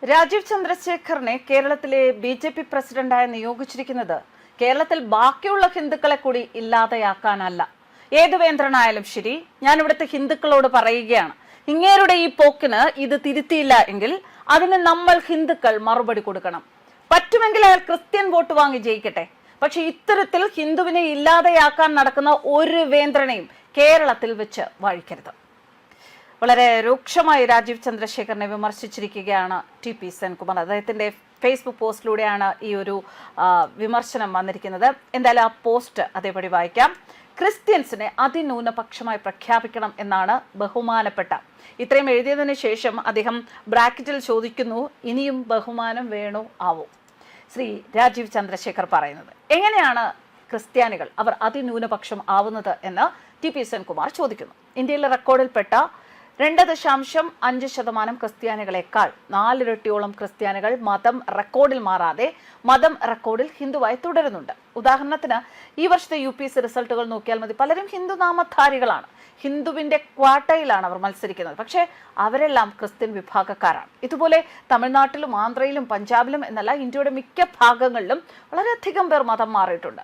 രാജീവ് ചന്ദ്രശേഖറിനെ കേരളത്തിലെ ബി.ജെ.പി. പ്രസിഡന്റായി നിയോഗിച്ചിരിക്കുന്നത് കേരളത്തിൽ ബാക്കിയുള്ള ഹിന്ദുക്കളെ കൂടി ഇല്ലാതെയാക്കാനല്ല. ഏത് വേന്ദ്രനായാലും ശരി, ഞാൻ ഇവിടുത്തെ ഹിന്ദുക്കളോട് പറയുകയാണ്, ഇങ്ങേരുടെ ഈ പോക്കിന് ഇത് തിരുത്തിയില്ല എങ്കിൽ അതിന് നമ്മൾ ഹിന്ദുക്കൾ മറുപടി കൊടുക്കണം. പറ്റുമെങ്കിൽ അയാൾ ക്രിസ്ത്യൻ വോട്ട് വാങ്ങി ജയിക്കട്ടെ. പക്ഷെ ഇത്തരത്തിൽ ഹിന്ദുവിനെ ഇല്ലാതെയാക്കാൻ നടക്കുന്ന ഒരു വേന്ദ്രനെയും കേരളത്തിൽ വെച്ച് വഴിക്കരുത്. വളരെ രൂക്ഷമായി രാജീവ് ചന്ദ്രശേഖറിനെ വിമർശിച്ചിരിക്കുകയാണ് ടി.പി. സെൻകുമാർ. അദ്ദേഹത്തിന്റെ ഫേസ്ബുക്ക് പോസ്റ്റിലൂടെയാണ് ഈ ഒരു വിമർശനം വന്നിരിക്കുന്നത്. എന്തായാലും ആ പോസ്റ്റ് അതേപടി വായിക്കാം. ക്രിസ്ത്യൻസിനെ അതിന്യൂനപക്ഷമായി പ്രഖ്യാപിക്കണം എന്നാണ് ബഹുമാനപ്പെട്ട. ഇത്രയും എഴുതിയതിനു ശേഷം അദ്ദേഹം ബ്രാക്കറ്റിൽ ചോദിക്കുന്നു, ഇനിയും ബഹുമാനം വേണോ ആവോ? ശ്രീ രാജീവ് ചന്ദ്രശേഖർ പറയുന്നത് എങ്ങനെയാണ് ക്രിസ്ത്യാനികൾ അവർ അതിന്യൂനപക്ഷം ആവുന്നത് എന്ന് ടി.പി. സെൻകുമാർ ചോദിക്കുന്നു. ഇന്ത്യയിലെ റെക്കോർഡിൽപ്പെട്ട 2.5% ക്രിസ്ത്യാനികളെക്കാൾ 4 ഇരട്ടിയോളം ക്രിസ്ത്യാനികൾ മതം റെക്കോർഡിൽ മാറാതെ മതം റെക്കോർഡിൽ ഹിന്ദുവായി തുടരുന്നുണ്ട്. ഉദാഹരണത്തിന് ഈ വർഷത്തെ UPSC റിസൾട്ടുകൾ നോക്കിയാൽ മതി. പലരും ഹിന്ദു നാമധാരികളാണ്, ഹിന്ദുവിന്റെ ക്വാട്ടയിലാണ് അവർ മത്സരിക്കുന്നത്. പക്ഷേ അവരെല്ലാം ക്രിസ്ത്യൻ വിഭാഗക്കാരാണ്. ഇതുപോലെ തമിഴ്നാട്ടിലും ആന്ധ്രയിലും പഞ്ചാബിലും എന്നല്ല, ഇന്ത്യയുടെ മിക്ക ഭാഗങ്ങളിലും വളരെയധികം പേർ മതം മാറിയിട്ടുണ്ട്.